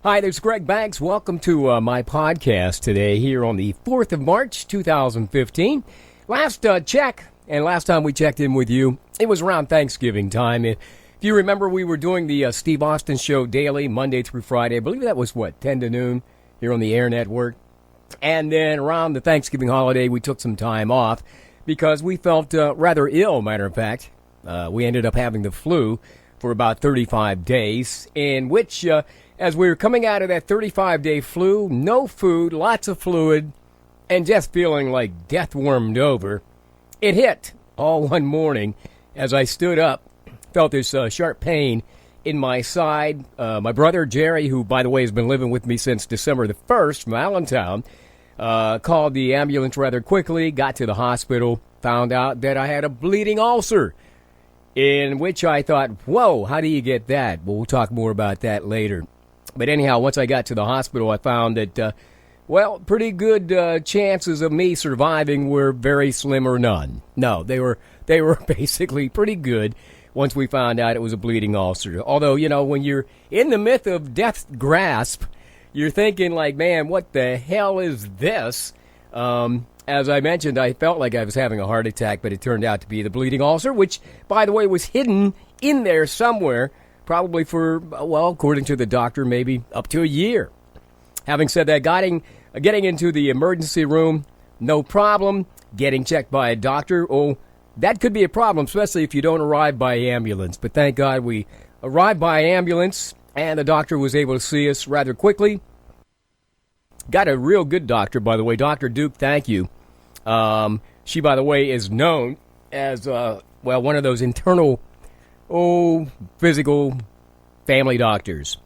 Hi, there's Greg Banks. Welcome to my podcast today here on the 4th of March, 2015. Last check, and last time we checked in with you, it was around Thanksgiving time. If you remember, we were doing the Steve Austin Show daily, Monday through Friday. I believe that was, 10 to noon here on the Air Network. And then around the Thanksgiving holiday, we took some time off because we felt rather ill, matter of fact. We ended up having the flu for about 35 days, in which... as we were coming out of that 35-day flu, no food, lots of fluid, and just feeling like death warmed over, it hit all one morning as I stood up, felt this sharp pain in my side. My brother, Jerry, who, by the way, has been living with me since December the 1st from Allentown, called the ambulance rather quickly, got to the hospital, found out that I had a bleeding ulcer, in which I thought, whoa, how do you get that? Well, we'll talk more about that later. But anyhow, once I got to the hospital, I found that, pretty good chances of me surviving were very slim or none. No, they were basically pretty good once we found out it was a bleeding ulcer. Although, when you're in the midst of death's grasp, you're thinking like, man, what the hell is this? As I mentioned, I felt like I was having a heart attack, but it turned out to be the bleeding ulcer, which, by the way, was hidden in there somewhere. Probably for, according to the doctor, maybe up to a year. Having said that, getting into the emergency room, no problem. Getting checked by a doctor, that could be a problem, especially if you don't arrive by ambulance. But thank God we arrived by ambulance, and the doctor was able to see us rather quickly. Got a real good doctor, by the way. Dr. Duke, thank you. She, by the way, is known as, one of those internal... physical family doctors.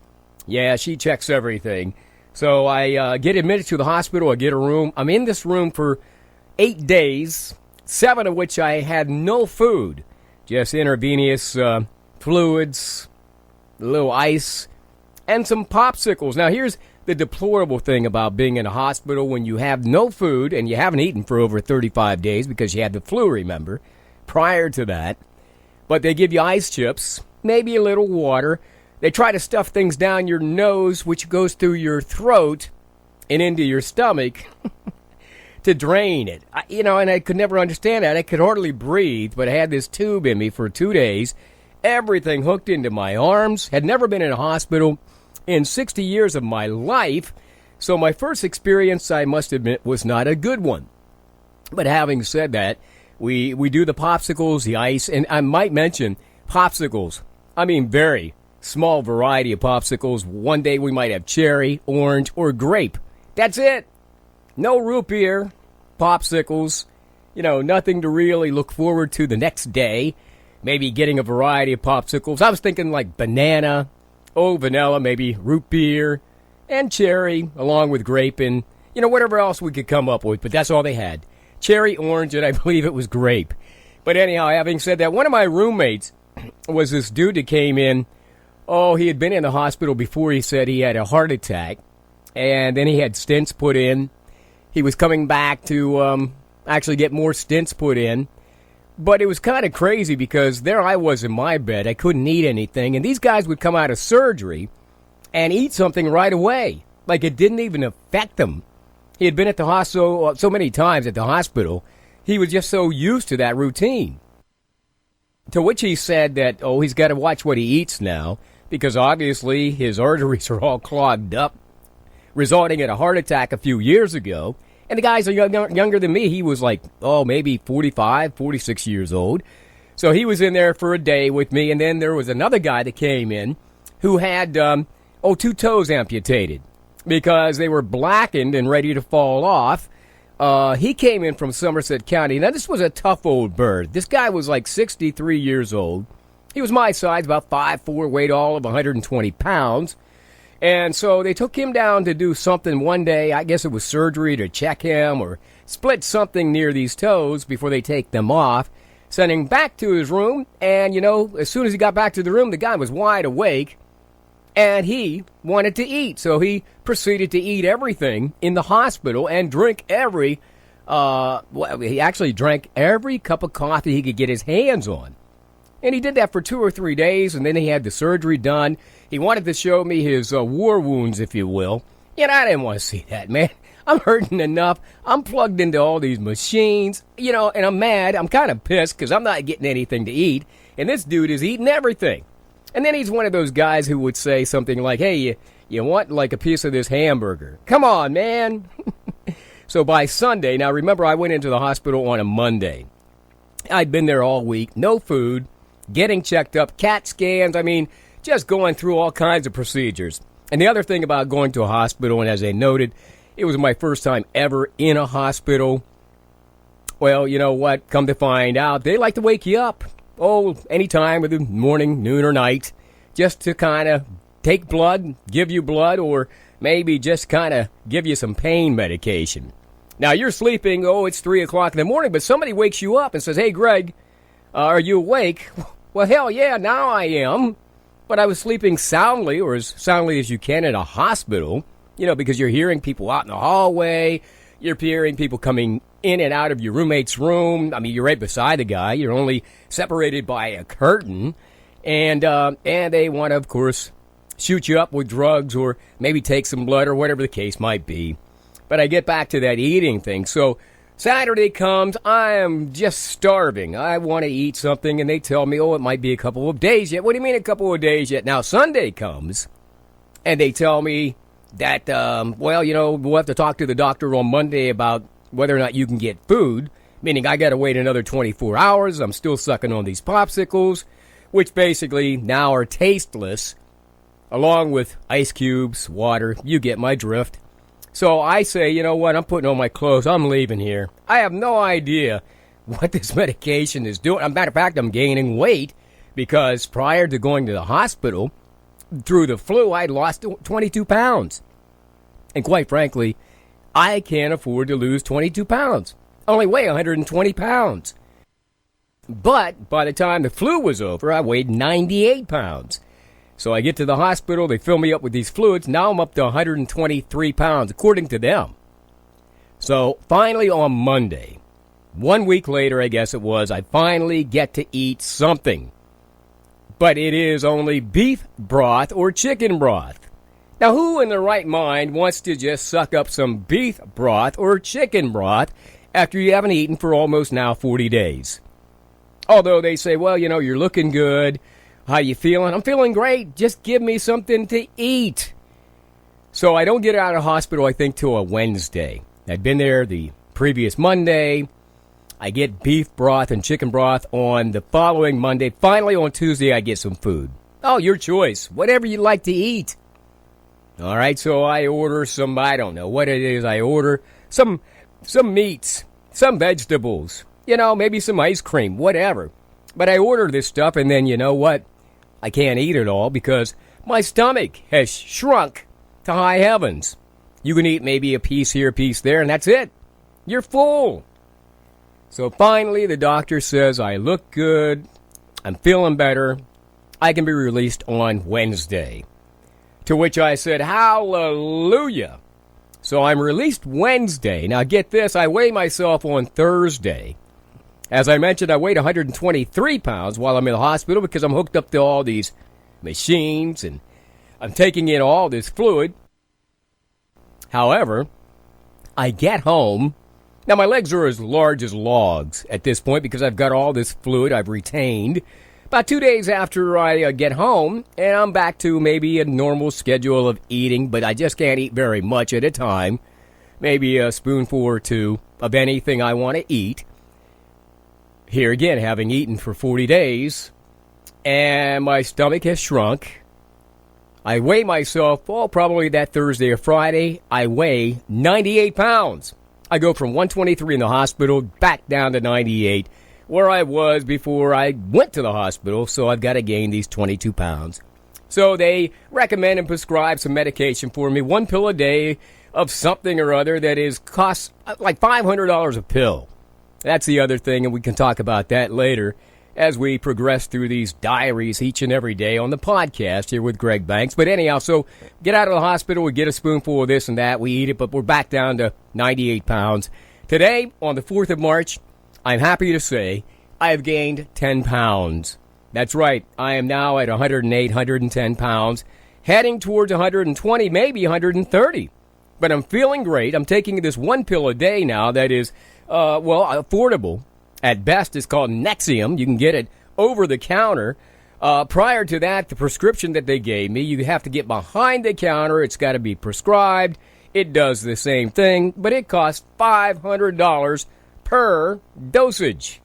Yeah, she checks everything. So I get admitted to the hospital. I get a room. I'm in this room for 8 days, 7 of which I had no food. Just intravenous fluids, a little ice, and some popsicles. Now, here's the deplorable thing about being in a hospital when you have no food and you haven't eaten for over 35 days because you had the flu, remember, prior to that. But they give you ice chips, maybe a little water. They try to stuff things down your nose, which goes through your throat and into your stomach to drain it. And I could never understand that. I could hardly breathe, but I had this tube in me for 2 days. Everything hooked into my arms. Had never been in a hospital in 60 years of my life. So my first experience, I must admit, was not a good one. But having said that, We do the popsicles, the ice, and I might mention popsicles. I mean, very small variety of popsicles. One day we might have cherry, orange, or grape. That's it. No root beer, popsicles. Nothing to really look forward to the next day. Maybe getting a variety of popsicles. I was thinking like banana, vanilla, maybe root beer, and cherry, along with grape, and, whatever else we could come up with. But that's all they had. Cherry, orange, and I believe it was grape. But anyhow, having said that, one of my roommates was this dude that came in. He had been in the hospital before. He said he had a heart attack, and then he had stents put in. He was coming back to actually get more stents put in. But it was kind of crazy because there I was in my bed. I couldn't eat anything, and these guys would come out of surgery and eat something right away, like it didn't even affect them. He had been at the hospital so many times at the hospital, he was just so used to that routine. To which he said that, he's got to watch what he eats now, because obviously his arteries are all clogged up, resulting in a heart attack a few years ago. And the guys are younger than me. He was like, maybe 45, 46 years old. So he was in there for a day with me, and then there was another guy that came in who had, 2 toes amputated, because they were blackened and ready to fall off. He came in from Somerset County. Now, this was a tough old bird. This guy was like 63 years old. He was my size, about 5'4", weighed all of 120 pounds. And so they took him down to do something one day. I guess it was surgery to check him or split something near these toes before they take them off. Sent him back to his room. And, as soon as he got back to the room, the guy was wide awake. And he wanted to eat, so he proceeded to eat everything in the hospital and drink he actually drank every cup of coffee he could get his hands on. And he did that for 2 or 3 days, and then he had the surgery done. He wanted to show me his war wounds, if you will. And I didn't want to see that, man. I'm hurting enough. I'm plugged into all these machines, and I'm mad. I'm kind of pissed because I'm not getting anything to eat. And this dude is eating everything. And then he's one of those guys who would say something like, hey, you want like a piece of this hamburger? Come on, man. So by Sunday, now remember I went into the hospital on a Monday. I'd been there all week, no food, getting checked up, CAT scans, just going through all kinds of procedures. And the other thing about going to a hospital, and as they noted, it was my first time ever in a hospital. Well, you know what? Come to find out, they like to wake you up. Oh, any time of the morning, noon, or night, just to kind of take blood, give you blood, or maybe just kind of give you some pain medication. Now, you're sleeping, it's 3 o'clock in the morning, but somebody wakes you up and says, hey, Greg, are you awake? Well, hell yeah, now I am. But I was sleeping soundly, or as soundly as you can in a hospital, because you're hearing people out in the hallway, you're hearing people coming in and out of your roommate's room. You're right beside the guy. You're only separated by a curtain. And they want to, of course, shoot you up with drugs or maybe take some blood or whatever the case might be. But I get back to that eating thing. So Saturday comes, I am just starving. I want to eat something, and they tell me, it might be a couple of days yet. What do you mean a couple of days yet? Now Sunday comes, and they tell me that, we'll have to talk to the doctor on Monday about whether or not you can get food, meaning I got to wait another 24 hours. I'm still sucking on these popsicles, which basically now are tasteless, along with ice cubes, water. You get my drift. So I say, you know what, I'm putting on my clothes. I'm leaving here. I have no idea what this medication is doing. As a matter of fact, I'm gaining weight because prior to going to the hospital, through the flu, I'd lost 22 pounds. And quite frankly, I can't afford to lose 22 pounds. I only weigh 120 pounds. But by the time the flu was over, I weighed 98 pounds. So I get to the hospital, they fill me up with these fluids. Now I'm up to 123 pounds, according to them. So finally on Monday, 1 week later, I guess it was, I finally get to eat something. But it is only beef broth or chicken broth. Now, who in their right mind wants to just suck up some beef broth or chicken broth after you haven't eaten for almost now 40 days? Although they say, well, you're looking good. How you feeling? I'm feeling great. Just give me something to eat. So I don't get out of hospital, I think, till a Wednesday. I'd been there the previous Monday. I get beef broth and chicken broth on the following Monday. Finally, on Tuesday, I get some food. Oh, your choice. Whatever you like to eat. All right, so I order some, I don't know what it is I order. Some meats, some vegetables, maybe some ice cream, whatever. But I order this stuff, and then you know what? I can't eat it all because my stomach has shrunk to high heavens. You can eat maybe a piece here, a piece there, and that's it. You're full. So finally, the doctor says I look good. I'm feeling better. I can be released on Wednesday. To which I said, hallelujah. So I'm released Wednesday. Now get this, I weigh myself on Thursday. As I mentioned, I weighed 123 pounds while I'm in the hospital because I'm hooked up to all these machines and I'm taking in all this fluid. However, I get home. Now, my legs are as large as logs at this point because I've got all this fluid I've retained. About 2 days after I get home, and I'm back to maybe a normal schedule of eating, but I just can't eat very much at a time. Maybe a spoonful or two of anything I want to eat. Here again, having eaten for 40 days, and my stomach has shrunk. I weigh myself, probably that Thursday or Friday, I weigh 98 pounds. I go from 123 in the hospital back down to 98, where I was before I went to the hospital, so I've got to gain these 22 pounds. So they recommend and prescribe some medication for me, 1 pill a day of something or other that costs like $500 a pill. That's the other thing, and we can talk about that later as we progress through these diaries each and every day on the podcast here with Greg Banks. But anyhow, so get out of the hospital, we get a spoonful of this and that, we eat it, but we're back down to 98 pounds. Today, on the 4th of March, I'm happy to say I have gained 10 pounds. That's right. I am now at 108, 110 pounds, heading towards 120, maybe 130. But I'm feeling great. I'm taking this one pill a day now that is, affordable. At best, it's called Nexium. You can get it over the counter. Prior to that, the prescription that they gave me, you have to get behind the counter. It's got to be prescribed. It does the same thing, but it costs $500 per dosage.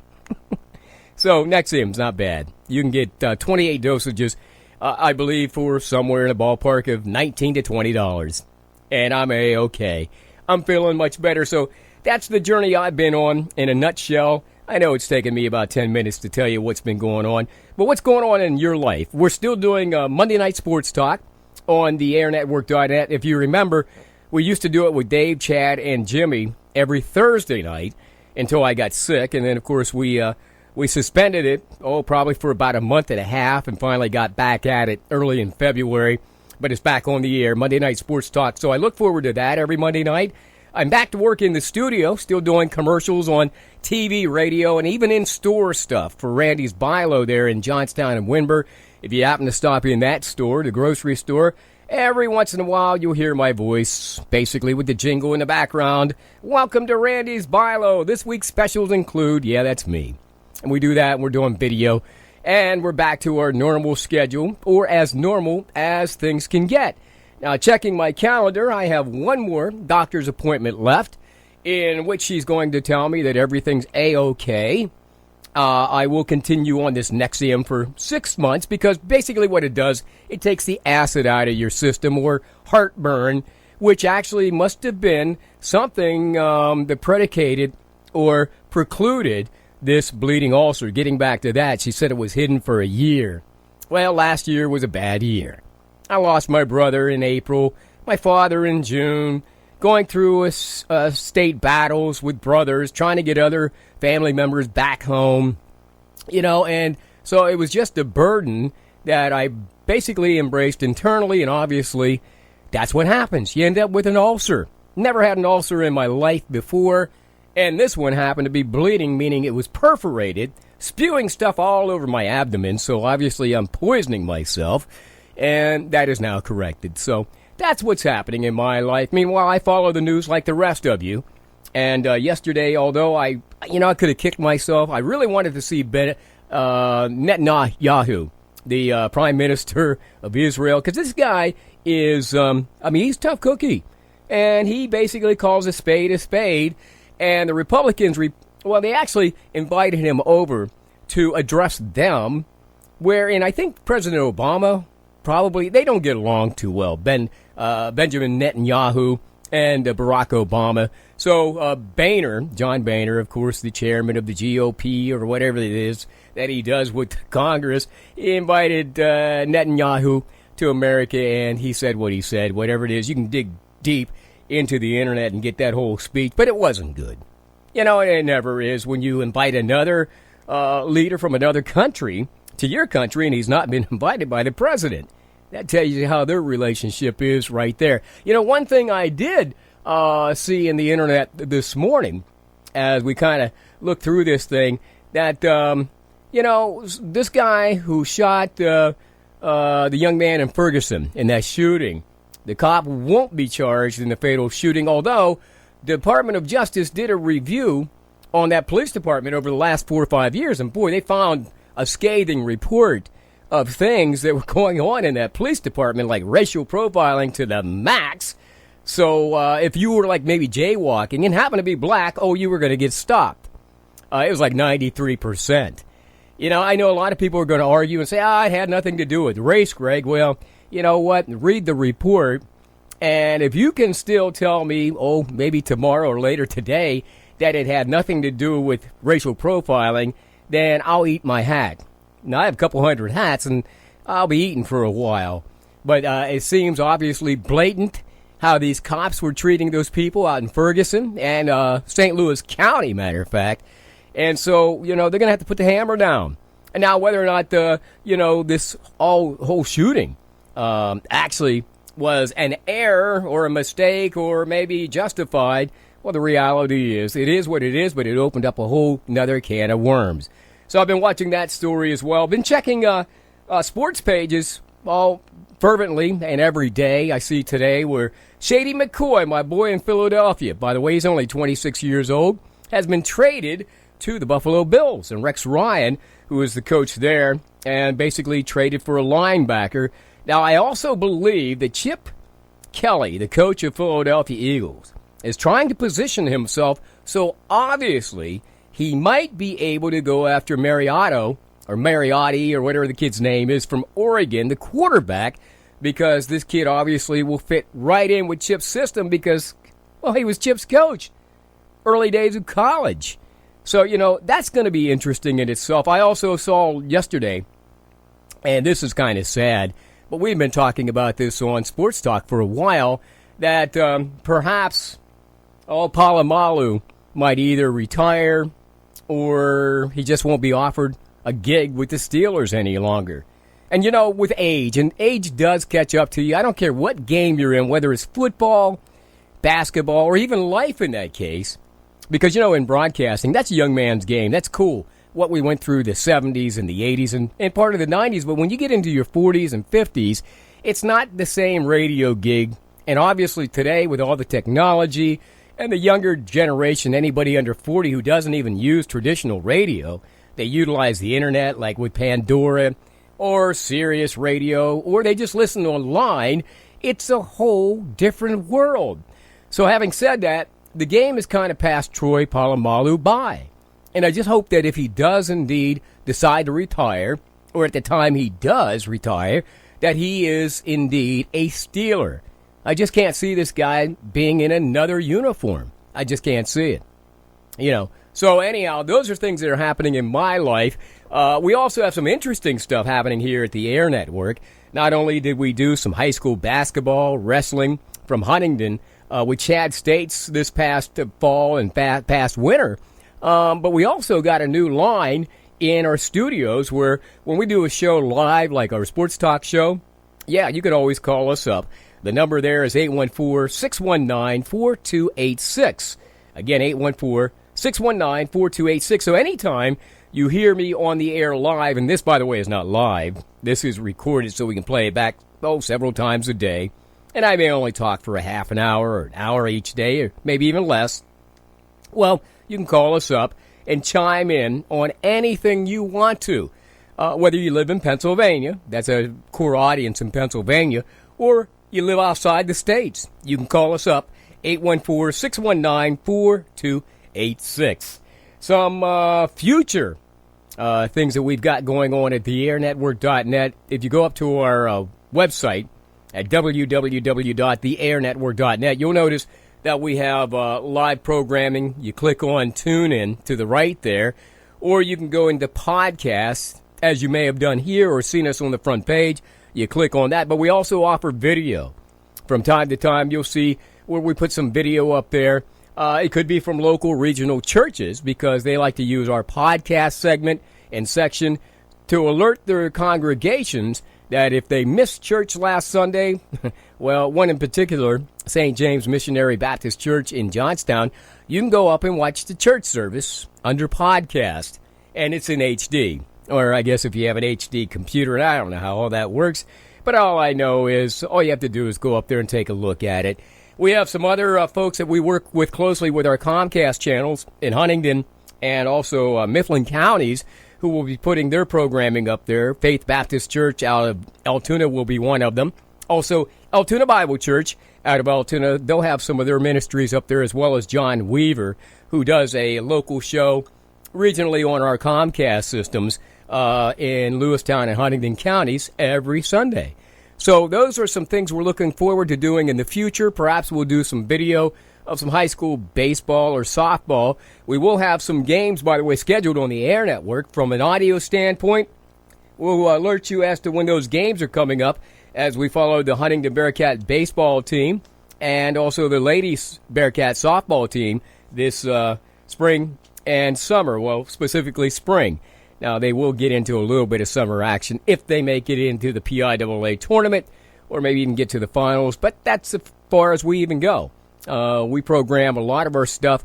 So Nexium's not bad. You can get 28 dosages, I believe, for somewhere in the ballpark of $19 to $20. And I'm A-okay. I'm feeling much better. So that's the journey I've been on in a nutshell. I know it's taken me about 10 minutes to tell you what's been going on. But what's going on in your life? We're still doing Monday Night Sports Talk on the airnetwork.net. If you remember, we used to do it with Dave, Chad, and Jimmy every Thursday night until I got sick. And then, of course, we suspended it, probably for about a month and a half, and finally got back at it early in February. But it's back on the air, Monday Night Sports Talk. So I look forward to that every Monday night. I'm back to work in the studio, still doing commercials on TV, radio, and even in-store stuff for Randy's Bilo there in Johnstown and Windber. If you happen to stop in that store, the grocery store, every once in a while you'll hear my voice, basically with the jingle in the background. Welcome to Randy's Bilo. This week's specials include, yeah, that's me. And we do that, and we're doing video, and we're back to our normal schedule, or as normal as things can get. Now, checking my calendar, I have one more doctor's appointment left, in which she's going to tell me that everything's A-okay. I will continue on this Nexium for 6 months, because basically what it does, it takes the acid out of your system, or heartburn, which actually must have been something that predicated or precluded this bleeding ulcer. Getting back to that, she said it was hidden for a year. Well, last year was a bad year. I lost my brother in April, my father in June, going through state battles with brothers, trying to get other family members back home, and so it was just a burden that I basically embraced internally, and obviously that's what happens. You end up with an ulcer. Never had an ulcer in my life before, and this one happened to be bleeding, meaning it was perforated, spewing stuff all over my abdomen, so obviously I'm poisoning myself. And that is now corrected. So that's what's happening in my life. Meanwhile, I follow the news like the rest of you. And yesterday, although I could have kicked myself, I really wanted to see Netanyahu, the Prime Minister of Israel, because this guy is, he's tough cookie. And he basically calls a spade. And the Republicans, they actually invited him over to address them, wherein I think President Obama, probably, they don't get along too well, Benjamin Netanyahu and Barack Obama. So John Boehner, of course, the chairman of the GOP or whatever it is that he does with Congress, he invited Netanyahu to America, and he said what he said. Whatever it is, you can dig deep into the internet and get that whole speech, but it wasn't good. It never is when you invite another leader from another country to your country, and he's not been invited by the president. That tells you how their relationship is right there. One thing I did see in the internet this morning, as we kind of look through this thing, that, this guy who shot the young man in Ferguson in that shooting, the cop won't be charged in the fatal shooting, although the Department of Justice did a review on that police department over the last 4 or 5 years, and boy, they found a scathing report of things that were going on in that police department, like racial profiling to the max. So if you were like maybe jaywalking and happened to be black, you were going to get stopped. It was like 93%. I know a lot of people are going to argue and say, it had nothing to do with race, Greg. Well, you know what? Read the report. And if you can still tell me, maybe tomorrow or later today, that it had nothing to do with racial profiling, then I'll eat my hat. Now, I have a couple hundred hats, and I'll be eating for a while. But it seems obviously blatant how these cops were treating those people out in Ferguson and St. Louis County, matter of fact. And so, they're going to have to put the hammer down. And now whether or not, this whole shooting actually was an error or a mistake or maybe justified, well, the reality is it is what it is, but it opened up a whole nother can of worms. So I've been watching that story as well. Been checking sports pages all fervently and every day. I see today where Shady McCoy, my boy in Philadelphia, by the way, he's only 26 years old, has been traded to the Buffalo Bills. And Rex Ryan, who is the coach there, and basically traded for a linebacker. Now, I also believe that Chip Kelly, the coach of Philadelphia Eagles, is trying to position himself so obviously he might be able to go after Mariotti or whatever the kid's name is from Oregon, the quarterback, because this kid obviously will fit right in with Chip's system because, well, he was Chip's coach early days of college. So, that's going to be interesting in itself. I also saw yesterday, and this is kind of sad, but we've been talking about this on Sports Talk for a while, that perhaps Polamalu might either retire or he just won't be offered a gig with the Steelers any longer. And, with age, and age does catch up to you. I don't care what game you're in, whether it's football, basketball, or even life in that case. Because, in broadcasting, that's a young man's game. That's cool. What we went through the 70s and the 80s and part of the 90s. But when you get into your 40s and 50s, it's not the same radio gig. And obviously today, with all the technology and the younger generation, anybody under 40 who doesn't even use traditional radio, they utilize the internet like with Pandora or Sirius Radio, or they just listen online. It's a whole different world. So having said that, the game has kind of passed Troy Polamalu by. And I just hope that if he does indeed decide to retire, or at the time he does retire, that he is indeed a Steeler. I just can't see this guy being in another uniform. I just can't see it. So anyhow, those are things that are happening in my life. We also have some interesting stuff happening here at the Air Network. Not only did we do some high school basketball, wrestling from Huntington with Chad States this past fall and past winter, but we also got a new line in our studios where when we do a show live, like our Sports Talk show, you can always call us up. The number there is 814-619-4286. Again, 814-619-4286. So anytime you hear me on the air live, and this, by the way, is not live. This is recorded so we can play it back, several times a day. And I may only talk for a half an hour or an hour each day, or maybe even less. Well, you can call us up and chime in on anything you want to. Whether you live in Pennsylvania, that's a core audience in Pennsylvania, or you live outside the states, you can call us up, 814-619-4286. Some future things that we've got going on at theairnetwork.net. If you go up to our website at www.theairnetwork.net, you'll notice that we have live programming. You click on Tune In to the right there, or you can go into podcasts, as you may have done here or seen us on the front page. You click on that, but we also offer video. From time to time, you'll see where we put some video up there. It could be from local regional churches because they like to use our podcast segment and section to alert their congregations that if they missed church last Sunday, well, one in particular, St. James Missionary Baptist Church in Johnstown, you can go up and watch the church service under podcast, and it's in HD. Or I guess if you have an HD computer, and I don't know how all that works, but all I know is all you have to do is go up there and take a look at it. We have some other folks that we work with closely with our Comcast channels in Huntington and also Mifflin counties who will be putting their programming up there. Faith Baptist Church out of Altoona will be one of them. Also, Altoona Bible Church out of Altoona, they'll have some of their ministries up there, as well as John Weaver, who does a local show regionally on our Comcast systems in Lewistown and Huntington counties every Sunday. So those are some things we're looking forward to doing in the future. Perhaps we'll do some video of some high school baseball or softball. We will have some games, by the way, scheduled on the Air Network. From an audio standpoint, we'll alert you as to when those games are coming up as we follow the Huntington Bearcat baseball team and also the ladies Bearcat softball team this spring and summer, well, specifically spring. Now, they will get into a little bit of summer action if they make it into the PIAA tournament or maybe even get to the finals, but that's as far as we even go. We program a lot of our stuff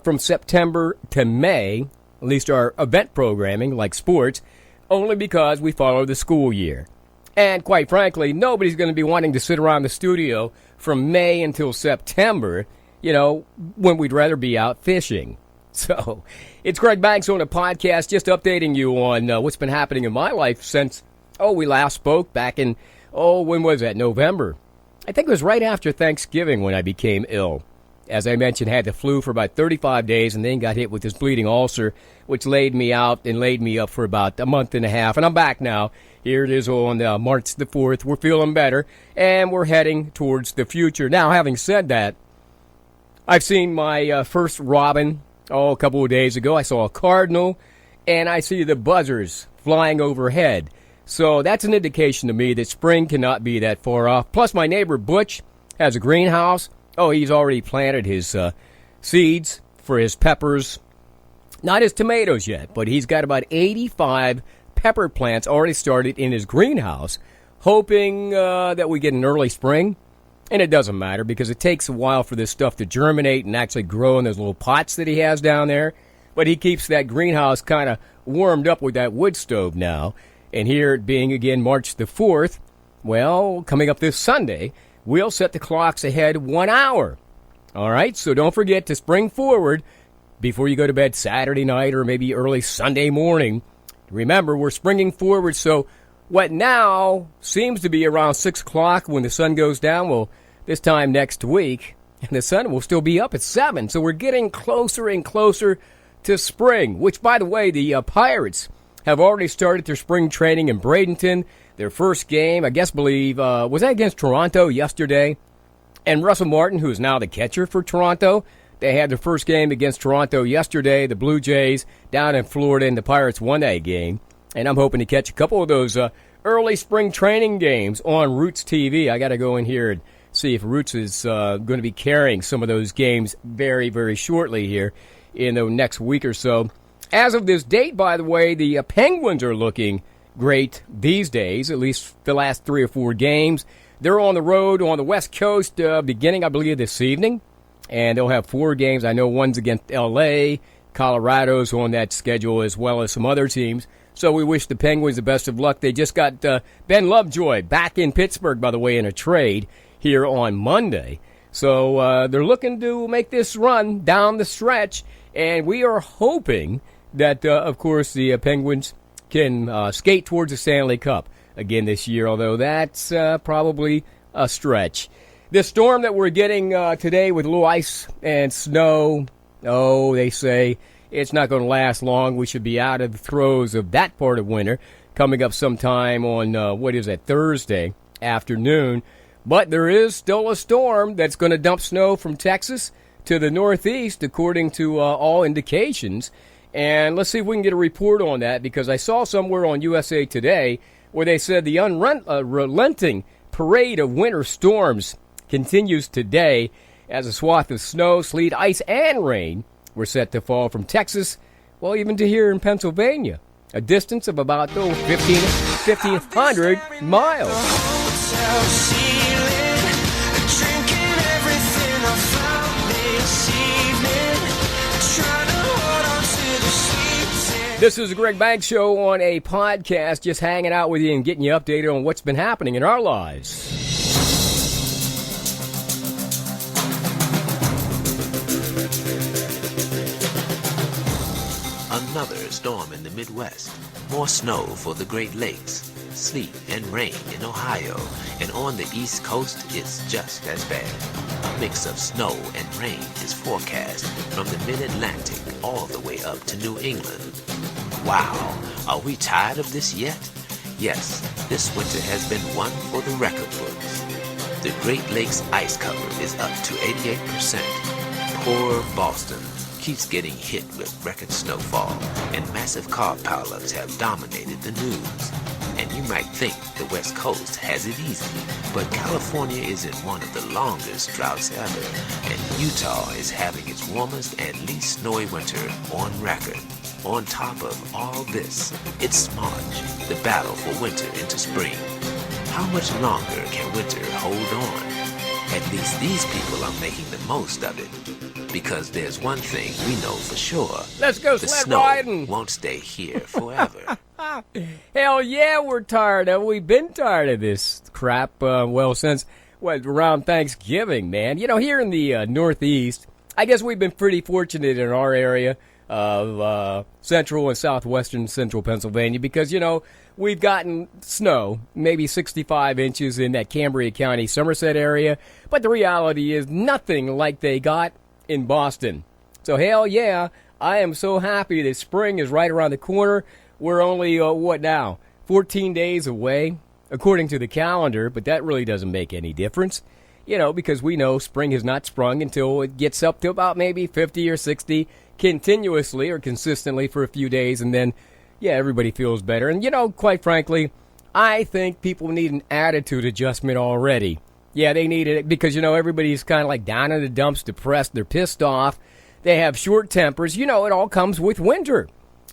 from September to May, at least our event programming like sports, only because we follow the school year. And quite frankly, nobody's going to be wanting to sit around the studio from May until September, when we'd rather be out fishing. So, it's Greg Banks on a podcast, just updating you on what's been happening in my life since, we last spoke back in, when was that? November. I think it was right after Thanksgiving when I became ill. As I mentioned, had the flu for about 35 days and then got hit with this bleeding ulcer, which laid me out and laid me up for about a month and a half. And I'm back now. Here it is on March the 4th. We're feeling better, and we're heading towards the future. Now, having said that, I've seen my first robin, a couple of days ago. I saw a cardinal, and I see the buzzards flying overhead. So that's an indication to me that spring cannot be that far off. Plus, my neighbor Butch has a greenhouse. He's already planted his seeds for his peppers. Not his tomatoes yet, but he's got about 85 pepper plants already started in his greenhouse, hoping that we get an early spring. And it doesn't matter because it takes a while for this stuff to germinate and actually grow in those little pots that he has down there. But he keeps that greenhouse kind of warmed up with that wood stove now. And here it being again March the 4th, coming up this Sunday, we'll set the clocks ahead 1 hour. All right, so don't forget to spring forward before you go to bed Saturday night or maybe early Sunday morning. Remember, we're springing forward, so what now seems to be around 6 o'clock when the sun goes down, well, this time next week, and the sun will still be up at 7. So we're getting closer and closer to spring, which, by the way, the Pirates have already started their spring training in Bradenton. Their first game, was that against Toronto yesterday? And Russell Martin, who is now the catcher for Toronto, they had their first game against Toronto yesterday. The Blue Jays down in Florida, and the Pirates won that game. And I'm hoping to catch a couple of those early spring training games on Roots TV. I got to go in here and see if Roots is going to be carrying some of those games very, very shortly here in the next week or so. As of this date, by the way, the Penguins are looking great these days, at least the last 3 or 4 games. They're on the road on the West Coast beginning, I believe, this evening. And they'll have 4 games. I know one's against L.A., Colorado's on that schedule, as well as some other teams. So we wish the Penguins the best of luck. They just got Ben Lovejoy back in Pittsburgh, by the way, in a trade here on Monday. So they're looking to make this run down the stretch. And we are hoping that, of course, the Penguins can skate towards the Stanley Cup again this year, although that's probably a stretch. The storm that we're getting today with a little ice and snow, they say it's not going to last long. We should be out of the throes of that part of winter coming up sometime on, Thursday afternoon. But there is still a storm that's going to dump snow from Texas to the northeast, according to all indications. And let's see if we can get a report on that, because I saw somewhere on USA Today where they said the unrelenting parade of winter storms continues today as a swath of snow, sleet, ice, and rain were set to fall from Texas, even to here in Pennsylvania, a distance of about 1,500 miles. This is the Greg Banks Show on a podcast, just hanging out with you and getting you updated on what's been happening in our lives. Another storm in the Midwest. More snow for the Great Lakes. Sleet and rain in Ohio. And on the East Coast, it's just as bad. A mix of snow and rain is forecast from the mid-Atlantic all the way up to New England. Wow, are we tired of this yet? Yes, this winter has been one for the record books. The Great Lakes ice cover is up to 88%. Poor Boston keeps getting hit with record snowfall, and massive car pileups have dominated the news. And you might think the West Coast has it easy, but California is in one of the longest droughts ever, and Utah is having its warmest and least snowy winter on record. On top of all this, it's March, the battle for winter into spring. How much longer can winter hold on? At least these people are making the most of it. Because there's one thing we know for sure. Let's go The sled snow riding. won't stay here forever. Hell yeah, we're tired of it. We've been tired of this crap, since, around Thanksgiving, man. You know, here in the Northeast, I guess we've been pretty fortunate in our area of central and southwestern central Pennsylvania because, you know, we've gotten snow, maybe 65 inches in that Cambria County, Somerset area. But the reality is nothing like they got in Boston. So hell yeah, I am so happy that spring is right around the corner. We're only, 14 days away, according to the calendar, but that really doesn't make any difference. You know, because we know spring has not sprung until it gets up to about maybe 50 or 60 continuously or consistently for a few days, and then, yeah, everybody feels better. And, you know, quite frankly, I think people need an attitude adjustment already. Yeah, they need it because, you know, everybody's kind of like down in the dumps, depressed, they're pissed off, they have short tempers. You know, it all comes with winter.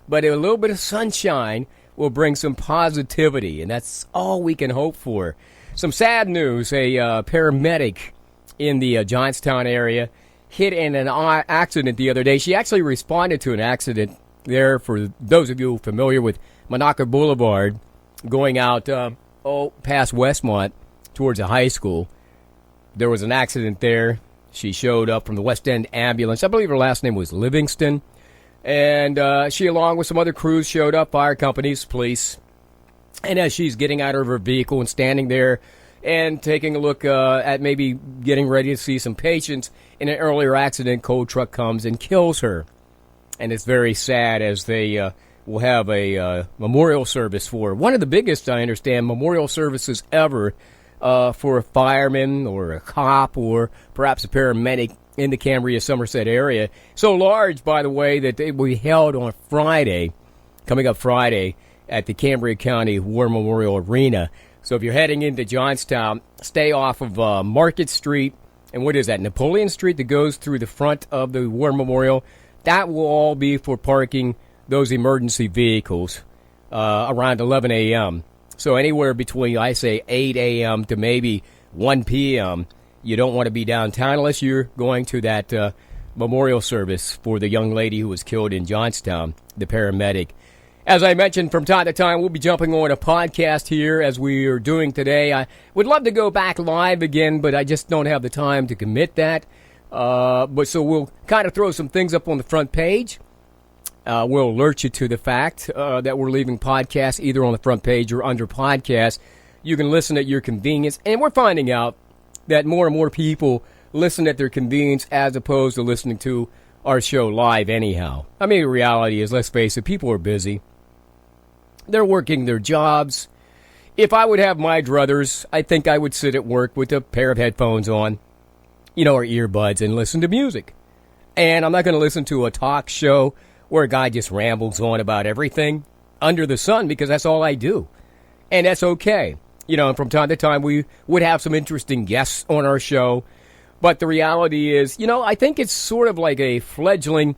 But a little bit of sunshine will bring some positivity, and that's all we can hope for. Some sad news, a paramedic in the Johnstown area hit in an accident the other day. She actually responded to an accident there, for those of you familiar with Monaco Boulevard, going out past Westmont towards a high school. There was an accident there. She showed up from the West End ambulance. I believe her last name was Livingston. And she, along with some other crews, showed up, fire companies, police. And as she's getting out of her vehicle and standing there and taking a look at maybe getting ready to see some patients, in an earlier accident, cold truck comes and kills her. And it's very sad, as they will have a memorial service for her. One of the biggest, I understand, memorial services ever for a fireman or a cop or perhaps a paramedic in the Cambria, Somerset area. So large, by the way, that they will be held on Friday, coming up Friday, at the Cambria County War Memorial Arena. So if you're heading into Johnstown, stay off of Market Street, and what is that, Napoleon Street, that goes through the front of the War Memorial. That will all be for parking those emergency vehicles around 11 a.m. So anywhere between, I say, 8 a.m. to maybe 1 p.m., you don't want to be downtown unless you're going to that memorial service for the young lady who was killed in Johnstown, the paramedic. As I mentioned, from time to time, we'll be jumping on a podcast here as we are doing today. I would love to go back live again, but I just don't have the time to commit that. But so we'll kind of throw some things up on the front page. We'll alert you to the fact that we're leaving podcasts either on the front page or under podcast. You can listen at your convenience. And we're finding out that more and more people listen at their convenience as opposed to listening to our show live anyhow. I mean, the reality is, let's face it, people are busy. They're working their jobs. If I would have my druthers, I think I would sit at work with a pair of headphones on, you know, or earbuds, and listen to music. And I'm not going to listen to a talk show where a guy just rambles on about everything under the sun, because that's all I do. And that's okay. You know, and from time to time we would have some interesting guests on our show. But the reality is, you know, I think it's sort of like a fledgling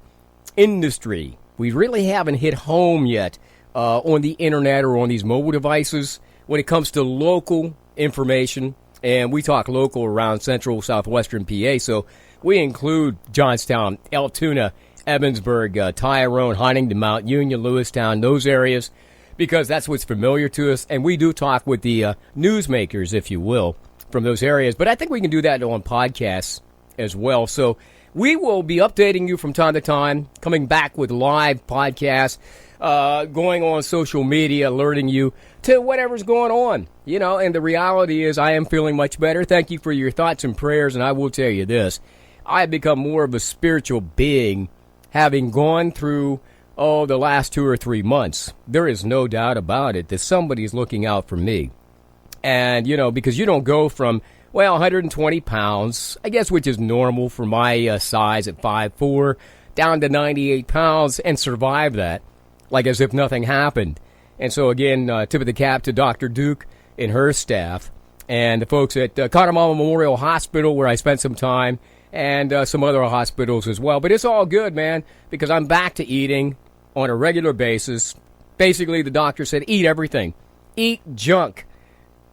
industry. We really haven't hit home yet on the internet or on these mobile devices when it comes to local information. And we talk local around central, southwestern PA. So we include Johnstown, Altoona, Evansburg, Tyrone, Huntington, Mount Union, Lewistown, those areas, because that's what's familiar to us. And we do talk with the newsmakers, if you will, from those areas. But I think we can do that on podcasts as well. So we will be updating you from time to time, coming back with live podcasts, going on social media, alerting you to whatever's going on. You know, and the reality is I am feeling much better. Thank you for your thoughts and prayers. And I will tell you this, I have become more of a spiritual being having gone through the last 2 or 3 months. There is no doubt about it that somebody's looking out for me. And, you know, because you don't go from, 120 pounds, I guess, which is normal for my size at 5'4", down to 98 pounds and survive that like as if nothing happened. And so, again, tip of the cap to Dr. Duke and her staff and the folks at Connemara Memorial Hospital, where I spent some time, and some other hospitals as well. But it's all good, man, because I'm back to eating on a regular basis. Basically, the doctor said, eat everything. Eat junk.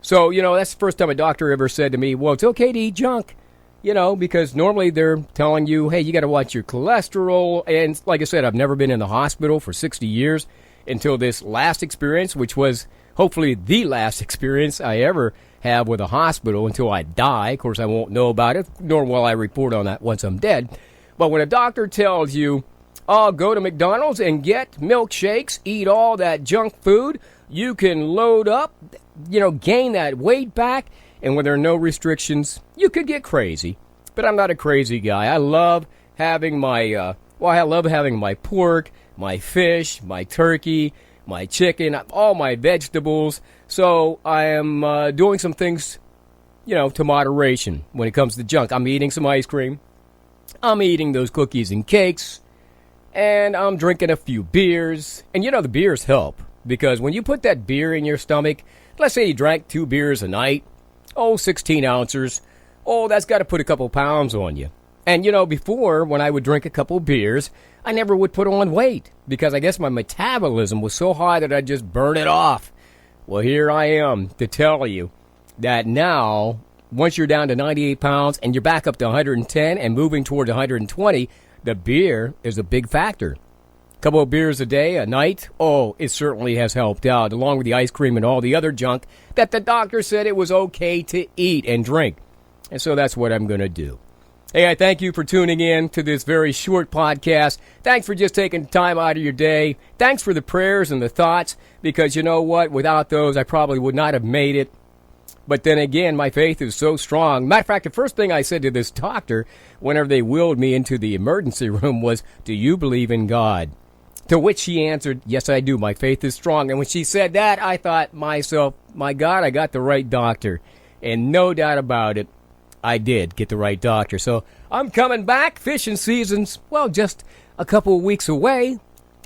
So, that's the first time a doctor ever said to me, well, it's okay to eat junk. Because normally they're telling you, hey, you got to watch your cholesterol. And like I said, I've never been in the hospital for 60 years until this last experience, which was hopefully the last experience I ever have with a hospital until I die. Of course, I won't know about it, nor will I report on that once I'm dead. But when a doctor tells you, oh, go to McDonald's and get milkshakes, eat all that junk food, you can load up, gain that weight back, and when there are no restrictions, you could get crazy. But I'm not a crazy guy. I love having my pork, my fish, my turkey, my chicken, all my vegetables. So I am doing some things, to moderation when it comes to junk. I'm eating some ice cream. I'm eating those cookies and cakes. And I'm drinking a few beers. And the beers help. Because when you put that beer in your stomach, let's say you drank 2 beers a night, 16 ounces. That's got to put a couple pounds on you. And, before, when I would drink a couple beers, I never would put on weight because I guess my metabolism was so high that I'd just burn it off. Well, here I am to tell you that now, once you're down to 98 pounds and you're back up to 110 and moving towards 120, the beer is a big factor. A couple of beers a day, a night, it certainly has helped out, along with the ice cream and all the other junk that the doctor said it was okay to eat and drink. And so that's what I'm going to do. Hey, I thank you for tuning in to this very short podcast. Thanks for just taking time out of your day. Thanks for the prayers and the thoughts, because you know what? Without those, I probably would not have made it. But then again, my faith is so strong. Matter of fact, the first thing I said to this doctor whenever they wheeled me into the emergency room was, do you believe in God? To which she answered, yes, I do. My faith is strong. And when she said that, I thought myself, my God, I got the right doctor. And no doubt about it, I did get the right doctor. So I'm coming back. Fishing season's, just a couple of weeks away.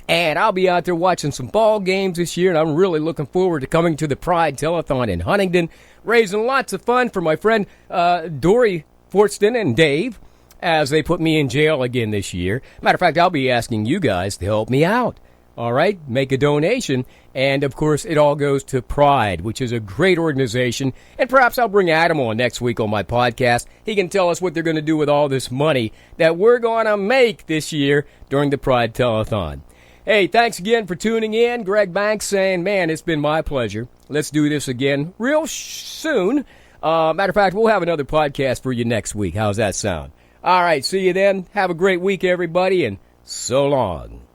And I'll be out there watching some ball games this year. And I'm really looking forward to coming to the Pride Telethon in Huntington, raising lots of fun for my friend Dory Fortston and Dave, as they put me in jail again this year. Matter of fact, I'll be asking you guys to help me out. All right? Make a donation. And, of course, it all goes to Pride, which is a great organization. And perhaps I'll bring Adam on next week on my podcast. He can tell us what they're going to do with all this money that we're going to make this year during the Pride Telethon. Hey, thanks again for tuning in. Greg Banks saying, man, it's been my pleasure. Let's do this again real soon. Matter of fact, we'll have another podcast for you next week. How's that sound? All right, see you then. Have a great week, everybody, and so long.